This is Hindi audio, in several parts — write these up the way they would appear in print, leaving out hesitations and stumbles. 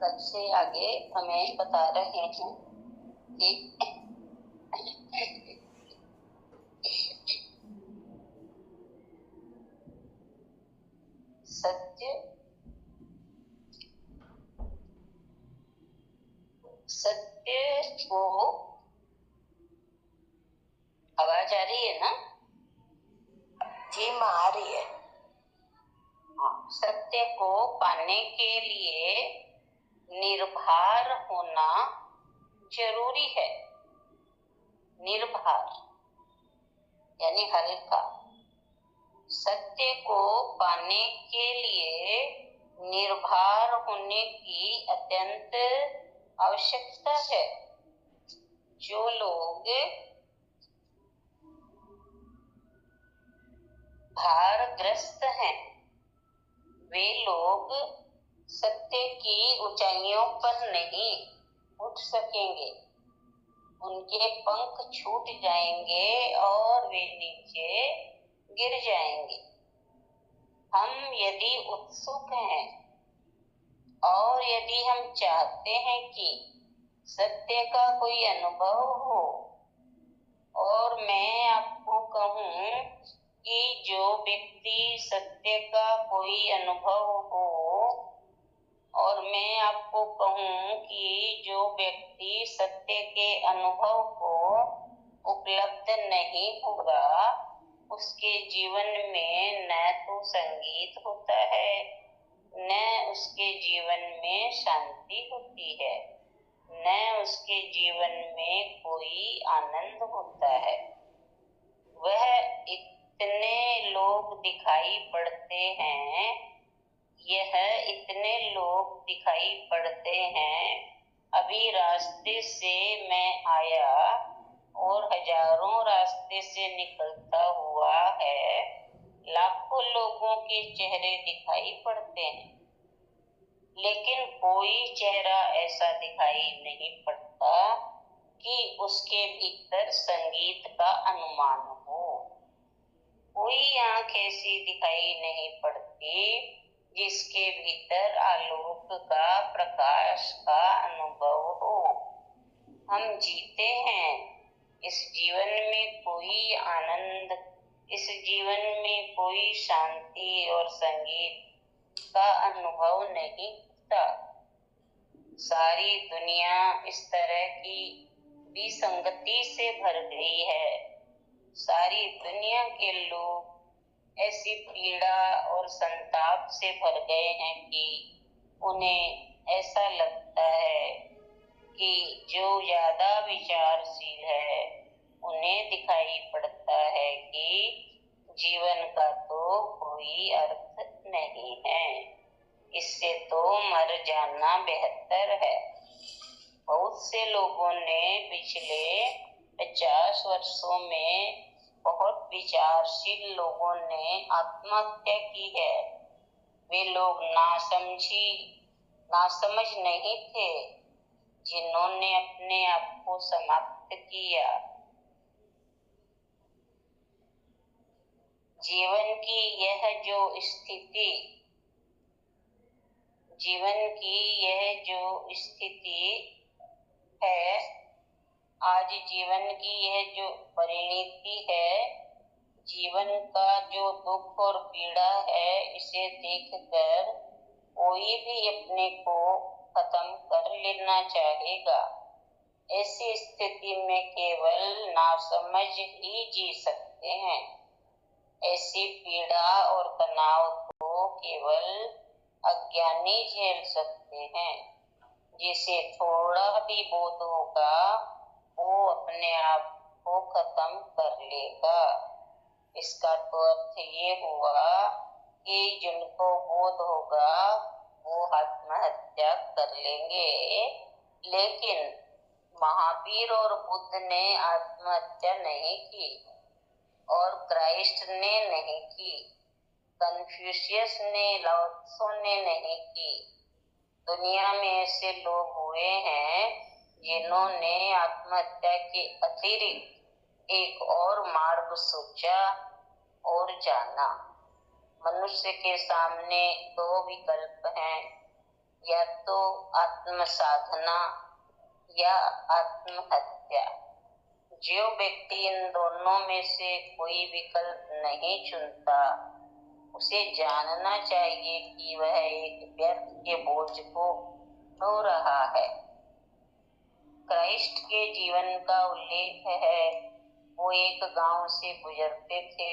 कल से आगे हमें बता रहे हैं कि सत्य को, आवाज आ रही है ना? जी माँ आ रही है। सत्य को पाने के लिए निर्भर होना जरूरी है। निर्भर यानी हल्का। सत्य को पाने के लिए निर्भर होने की अत्यंत आवश्यकता है। जो लोग भारग्रस्त हैं, वे लोग सत्य की ऊंचाइयों पर नहीं उठ सकेंगे। उनके पंख छूट जाएंगे और वे नीचे गिर जाएंगे। हम यदि उत्सुक हैं और यदि हम चाहते हैं कि सत्य का कोई अनुभव हो, और मैं आपको कहूं कि जो व्यक्ति सत्य का कोई अनुभव हो, और मैं आपको कहूं कि जो व्यक्ति सत्य के अनुभव को उपलब्ध नहीं होगा, उसके जीवन में न तो संगीत होता है, न उसके जीवन में शांति होती है, न उसके जीवन में कोई आनंद होता है। वह इतने लोग दिखाई पड़ते हैं, यह इतने लोग दिखाई पड़ते हैं। अभी रास्ते से मैं आया और हजारों रास्ते से निकलता हुआ है, लाखों लोगों के चेहरे दिखाई पड़ते हैं, लेकिन कोई चेहरा ऐसा दिखाई नहीं पड़ता कि उसके भीतर संगीत का अनुमान हो। कोई आंख ऐसी दिखाई नहीं पड़ती जिसके भीतर आलोक का, प्रकाश का अनुभव हो। हम जीते हैं, इस जीवन में कोई आनंद, इस जीवन में कोई शांति और संगीत का अनुभव नहीं होता। सारी दुनिया इस तरह की विसंगति से भर गई है। सारी दुनिया के लोग ऐसी पीड़ा और संताप से भर गए हैं कि उन्हें ऐसा लगता है कि जो ज्यादा विचारशील है, उन्हें दिखाई पड़ता है कि जीवन का तो कोई अर्थ नहीं है, इससे तो मर जाना बेहतर है। बहुत से लोगों ने पिछले 50 वर्षों में, बहुत विचारशील लोगों ने आत्महत्या की है। वे लोग नासमझ नहीं थे जिन्होंने अपने आप को समाप्त किया। जीवन की यह जो स्थिति है, आज जीवन की यह जो परिणति है, जीवन का जो दुख और पीड़ा है, इसे देखकर कोई भी अपने को खत्म कर लेना चाहेगा। ऐसी स्थिति में केवल नासमझ ही जी सकते हैं। ऐसी पीड़ा और तनाव को केवल अज्ञानी झेल सकते हैं। जिसे थोड़ा भी बोध होगा, वो अपने आप को खत्म कर लेगा। इसका तो अर्थ ये हुआ कि जिनको बोध होगा वो आत्महत्या कर लेंगे, लेकिन महावीर और बुद्ध ने आत्महत्या नहीं की, और क्राइस्ट ने नहीं की, कन्फ्यूशियस ने, लाओ त्सो ने नहीं की। दुनिया में ऐसे लोग हुए हैं जिन्होंने आत्महत्या के अतिरिक्त एक और मार्ग सोचा और जाना। मनुष्य के सामने दो विकल्प हैं, या तो आत्म साधना या आत्महत्या। जो व्यक्ति इन दोनों में से कोई विकल्प नहीं चुनता, उसे जानना चाहिए कि वह एक व्यर्थ के बोझ को ढो रहा है। क्राइस्ट के जीवन का उल्लेख है। वो एक गांव से गुजरते थे।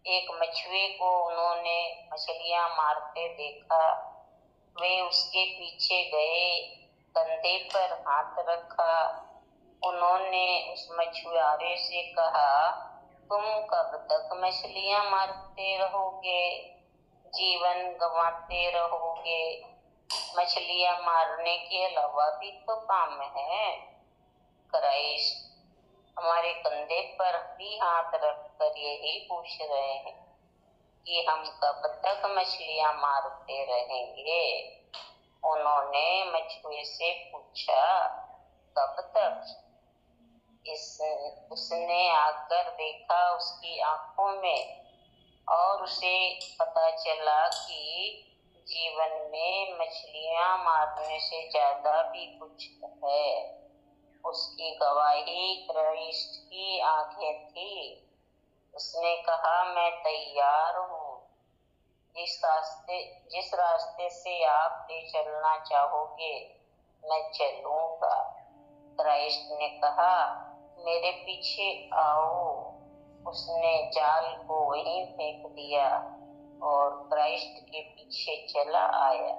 एक मछुए को उन्होंने मछलियां मारते देखा। वे उसके पीछे गए, कंधे पर हाथ रखा। उन्होंने उस मछुआरे से कहा, तुम कब तक मछलियां मारते रहोगे, जीवन गंवाते रहोगे? मछलियां मारने के अलावा भी तो काम है। क्राइस्ट हमारे कंधे पर भी हाथ रखकर यही पूछ रहे हैं कि हम कब तक मछलियां मारते रहेंगे। उन्होंने मछुए से पूछा, कब तक? उसने आकर देखा उसकी आंखों में, और उसे पता चला कि जीवन में मछलियां मारने से ज्यादा भी कुछ है। उसकी गवाही क्राइस्ट की आंखें थी। उसने कहा, मैं तैयार हूँ। जिस रास्ते से आप ले चलना चाहोगे, मैं चलूंगा। क्राइस्ट ने कहा, मेरे पीछे आओ। उसने जाल को वहीं फेंक दिया और क्राइस्ट के पीछे चला आया।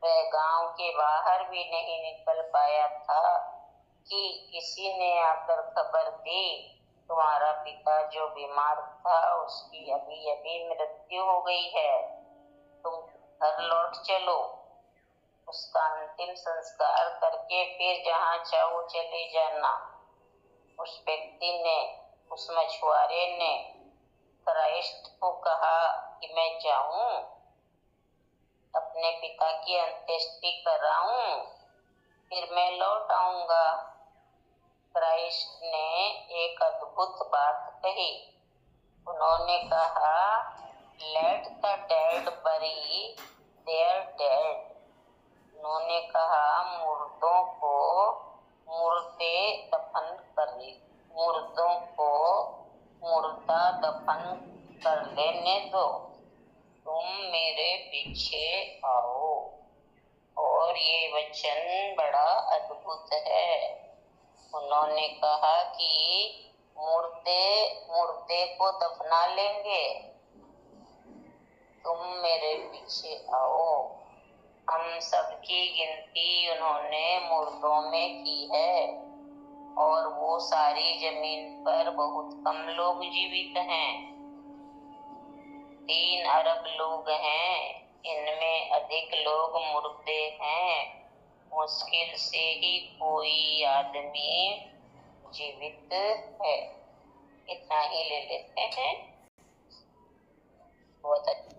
वह गांव के बाहर भी नहीं निकल पाया था कि किसी ने आकर खबर दी, तुम्हारा पिता जो बीमार था उसकी अभी अभी मृत्यु हो गई है, तुम घर लौट चलो। उसका अंतिम संस्कार करके फिर जहाँ चाहो चले जाना। उस व्यक्ति ने, उस मछुआरे ने क्राइस्ट को कहा कि मैं जाऊं, अपने पिता की अंत्येष्टि कराऊं, फिर मैं लौट आऊंगा। क्राइस्ट ने एक अद्भुत बात कही। उन्होंने कहा, लेट द डेड बरी देयर डेड। उन्होंने कहा, मुर्दों को मुर्दे दफन कर मुर्दों को मुर्दा दफन कर लेने दो, तुम मेरे पीछे आओ। और ये वचन बड़ा अद्भुत है। उन्होंने कहा कि मुर्दे को दफना लेंगे, तुम मेरे पीछे आओ। हम सबकी गिनती उन्होंने मुर्दों में की है, और वो सारी जमीन पर बहुत कम लोग जीवित हैं। 3 अरब लोग हैं, इनमें अधिक लोग मुर्दे हैं। मुश्किल से ही कोई आदमी जीवित है। इतना ही ले लेते हैं। बहुत अच्छा।